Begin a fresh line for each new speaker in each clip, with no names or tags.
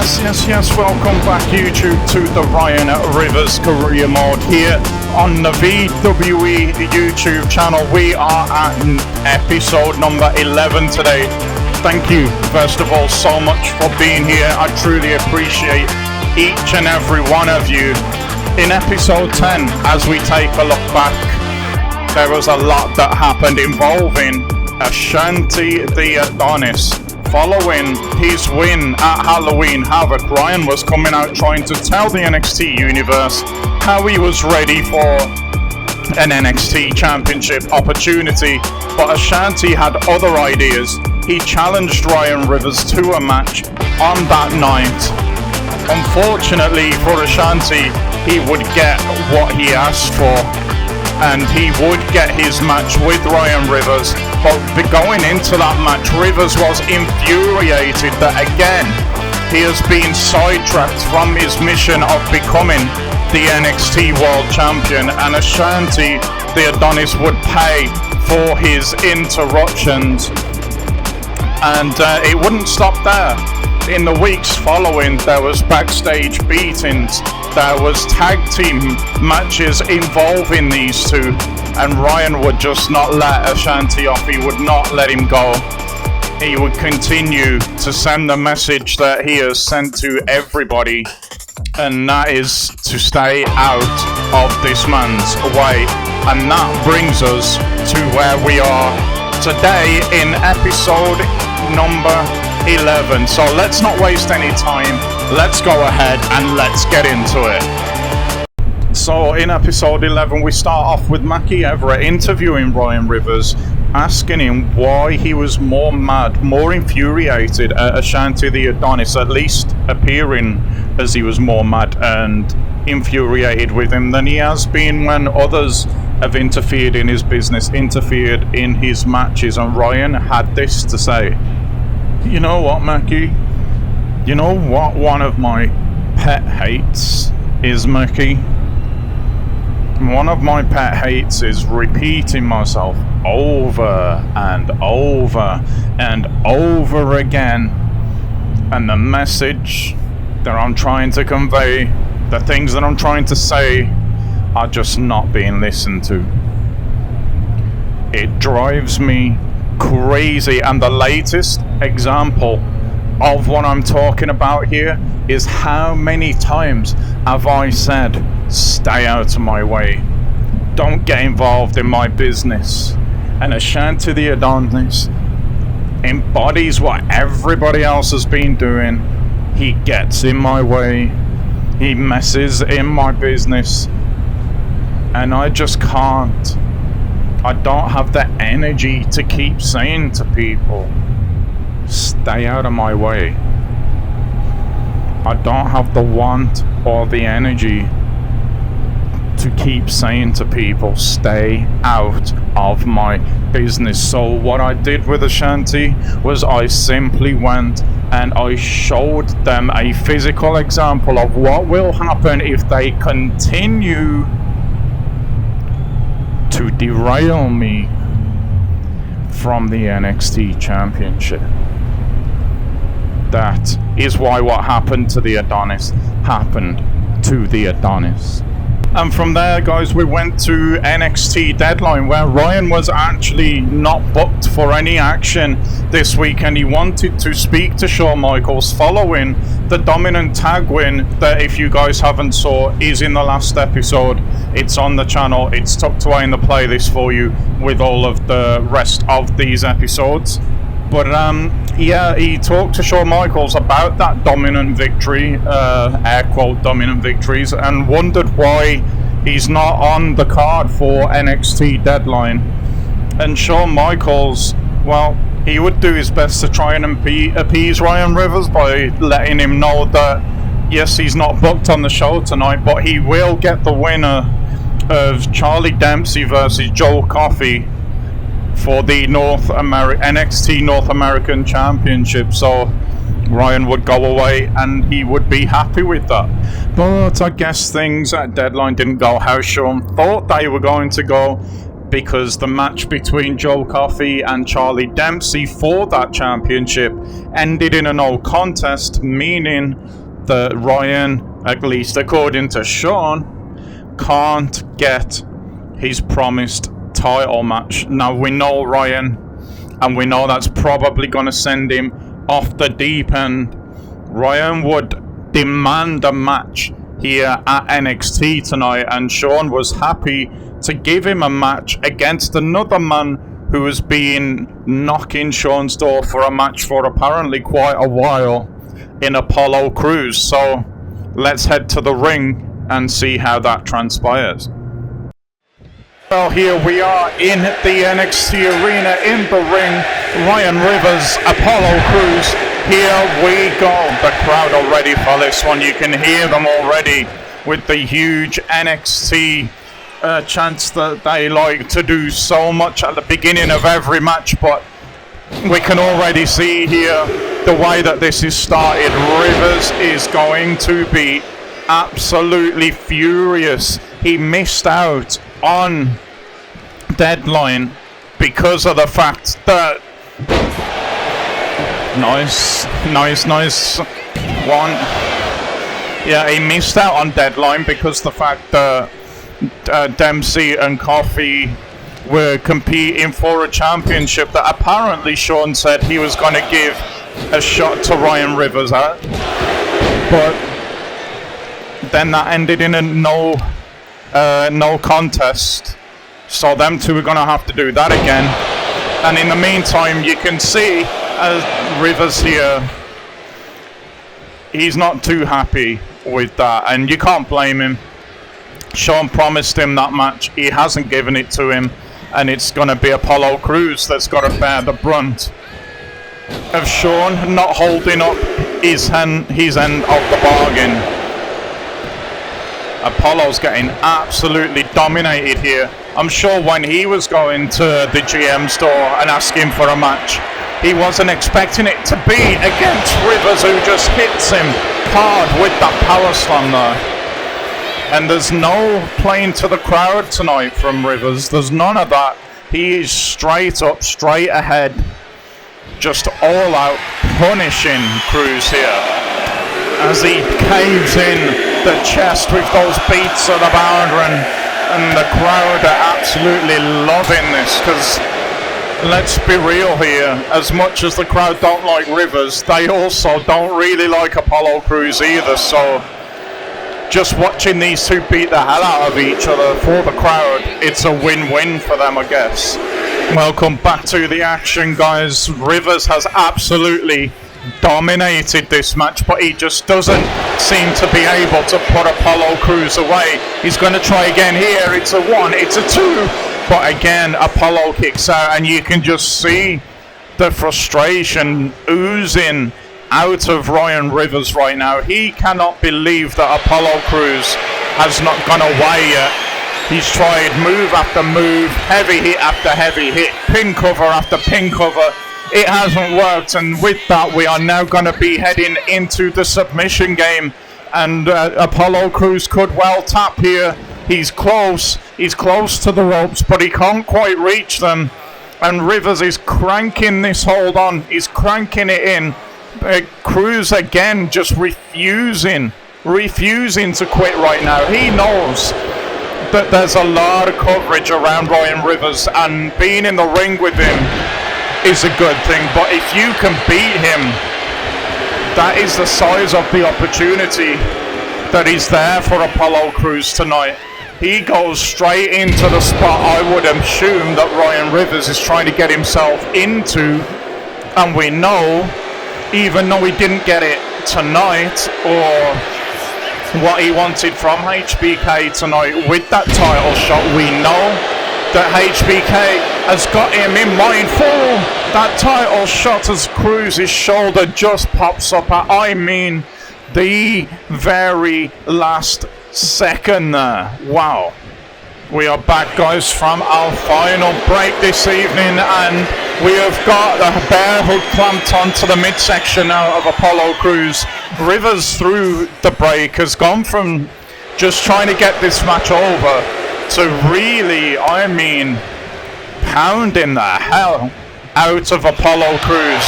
Yes, welcome back YouTube to the Ryan Rivers Career Mode here on the VWE YouTube channel. We are at episode number 11 today. Thank you, first of all, so much for being here. I truly appreciate each and every one of you. In episode 10, as we take a look back, there was a lot that happened involving Ashanti the Adonis. Following his win at Halloween Havoc, Ryan was coming out trying to tell the NXT universe how he was ready for an NXT championship opportunity, but Ashanti had other ideas. He challenged Ryan Rivers to a match on that night. Unfortunately for Ashanti, he would get what he asked for, and he would get his match with Ryan Rivers. But going into that match, Rivers was infuriated that again he has been sidetracked from his mission of becoming the NXT World Champion, and Ashanti the Adonis would pay for his interruptions. And it wouldn't stop there. In the weeks following, there was backstage beatings, there was tag team matches involving these two, and Ryan would just not let Ashanti off. He would not let him go. He would continue to send the message that he has sent to everybody, and that is to stay out of this man's way. And that brings us to where we are today in episode number 11. So let's not waste any time. Let's go ahead and let's get into it. So in episode 11, we start off with Mackie Everett interviewing Ryan Rivers, asking him why he was more mad, more infuriated at Ashanti the Adonis, at least appearing as he was more mad and infuriated with him than he has been when others have interfered in his business, interfered in his matches. And Ryan had this to say: "You know what, Mackie? You know what one of my pet hates is, Mackie? One of my pet hates is repeating myself over and over and over again. And the message that I'm trying to convey, the things that I'm trying to say, are just not being listened to. It drives me crazy." And the latest example of what I'm talking about here is how many times have I said, "Stay out of my way, don't get involved in my business." And Ashanti the Adonis embodies what everybody else has been doing. He gets in my way, he messes in my business, and I just can't. I don't have the energy to keep saying to people, "Stay out of my way." I don't have the want or the energy to keep saying to people, "Stay out of my business." So what I did with Ashanti was I simply went and I showed them a physical example of what will happen if they continue to derail me from the NXT Championship. That is why what happened to the Adonis happened to the Adonis. And from there, guys, we went to NXT Deadline, where Ryan was actually not booked for any action this week, and he wanted to speak to Shawn Michaels following the dominant tag win that, if you guys haven't saw, is in the last episode. It's on the channel. It's tucked away in the playlist for you with all of the rest of these episodes. But yeah, he talked to Shawn Michaels about that dominant victory, air quote dominant victories, and wondered why he's not on the card for NXT Deadline. And Shawn Michaels, well, he would do his best to try and appease Ryan Rivers by letting him know that yes, he's not booked on the show tonight, but he will get the winner of Charlie Dempsey versus Joe Coffey for the NXT North American Championship. So Ryan would go away and he would be happy with that. But I guess things at Deadline didn't go how Shawn thought they were going to go. because the match between Joe Coffey and Charlie Dempsey for that championship ended in a no contest, meaning that Ryan, at least according to Sean, can't get his promised title match. Now, we know Ryan, and we know that's probably going to send him off the deep end. Ryan would demand a match here at NXT tonight, and Sean was happy to give him a match against another man who has been knocking Sean's door for a match for apparently quite a while in Apollo Crews. So let's head to the ring and see how that transpires. Well, here we are in the NXT arena, in the ring. Ryan Rivers, Apollo Crews. Here we go. The crowd are ready for this one. You can hear them already with the huge NXT chants that they like to do so much at the beginning of every match. But we can already see here the way that this is started. Rivers is going to be absolutely furious. He missed out on Deadline because of the fact that nice one. Yeah, he missed out on Deadline because the fact that Dempsey and Coffey were competing for a championship that apparently Sean said he was going to give a shot to Ryan Rivers at, but then that ended in a no contest. So them two are going to have to do that again. And in the meantime, you can see Rivers here, he's not too happy with that. And you can't blame him. Sean promised him that match. He hasn't given it to him. And it's going to be Apollo Crews that's got to bear the brunt of Sean not holding up his end of the bargain. Apollo's getting absolutely dominated here. I'm sure when he was going to the GM store and asking for a match, he wasn't expecting it to be against Rivers, who just hits him hard with that power slam there. And there's no playing to the crowd tonight from Rivers. There's none of that. He is straight up, straight ahead, just all out punishing Crews here as he caves in the chest with those beats of the boundary, and the crowd are absolutely loving this, because let's be real here, as much as the crowd don't like Rivers, they also don't really like Apollo Crews either. So just watching these two beat the hell out of each other for the crowd, it's a win-win for them, I guess. Welcome back to the action, guys. Rivers has absolutely dominated this match, but he just doesn't seem to be able to put Apollo Crews away. He's going to try again here. It's a 1, it's a 2, but again Apollo kicks out, and you can just see the frustration oozing out of Ryan Rivers right now. He cannot believe that Apollo Crews has not gone away yet. He's tried move after move, heavy hit after heavy hit, pin cover after pin cover. It hasn't worked, and with that we are now going to be heading into the submission game, and Apollo Crews could well tap here. He's close to the ropes, but he can't quite reach them, and Rivers is cranking this hold on, he's cranking it in. Crews again just refusing to quit right now. He knows that there's a lot of coverage around Ryan Rivers, and being in the ring with him is a good thing, but if you can beat him, that is the size of the opportunity that is there for Apollo Crews tonight. He goes straight into the spot I would assume that Ryan Rivers is trying to get himself into, and we know, even though he didn't get it tonight, or what he wanted from HBK tonight with that title shot, we know that HBK has got him in mind for that title shot as Crews' shoulder just pops up at, I mean, the very last second there. Wow. We are back, guys, from our final break this evening, and we have got the bear hook clamped onto the midsection now of Apollo Crews. Rivers, through the break, has gone from just trying to get this match over to really, I mean, pounding the hell out of Apollo Crews.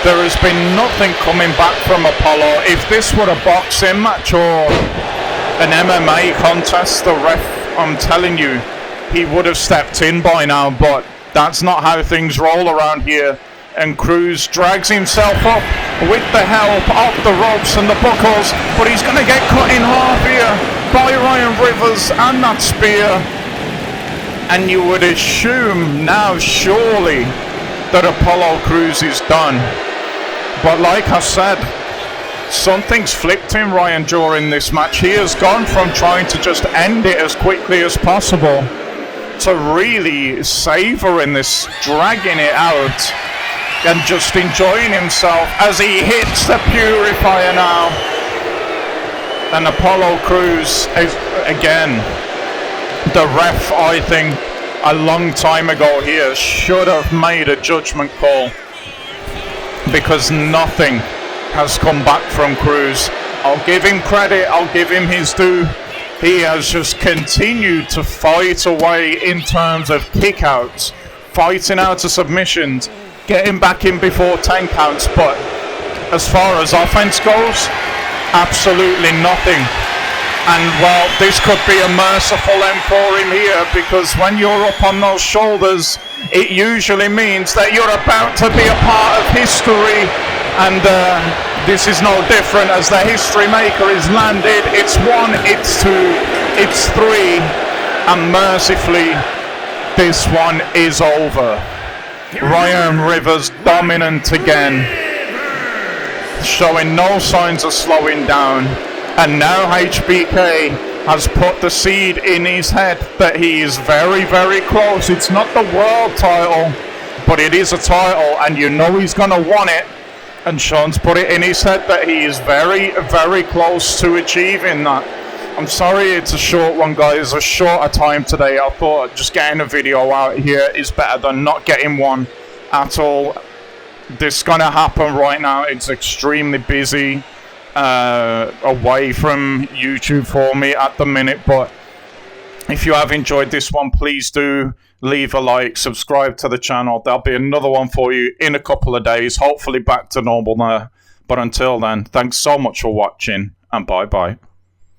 There has been nothing coming back from Apollo. If this were a boxing match or an MMA contest, the ref, I'm telling you, he would have stepped in by now, but that's not how things roll around here. And Crews drags himself up with the help of the ropes and the buckles, but he's going to get cut in half here by Ryan Rivers and that spear. And you would assume now, surely, that Apollo Crews is done. But like I said, something's flipped in Ryan during this match. He has gone from trying to just end it as quickly as possible to really savouring this, dragging it out, and just enjoying himself as he hits the purifier now. And Apollo Crews is, again, the ref, I think, a long time ago here should have made a judgment call, because nothing has come back from Crews. I'll give him credit, I'll give him his due. He has just continued to fight away in terms of kickouts, fighting out of submissions, getting back in before 10 counts, but as far as offense goes, absolutely nothing. And well, this could be a merciful end for him here, because when you're up on those shoulders, it usually means that you're about to be a part of history. And this is no different, as the history maker is landed. It's 1, it's 2, it's 3, and mercifully, this one is over. Ryan Rivers dominant again, showing no signs of slowing down. And now HBK has put the seed in his head that he is very, very close. It's not the world title, but it is a title, and you know he's going to want it. And Sean's put it in his head that he is very, very close to achieving that. I'm sorry it's a short one, guys, a shorter time today. I thought just getting a video out here is better than not getting one at all. This is going to happen right now. It's extremely busy away from YouTube for me at the minute, but if you have enjoyed this one, please do leave a like, subscribe to the channel. There'll be another one for you in a couple of days, hopefully back to normal there. But until then, thanks so much for watching, and bye bye.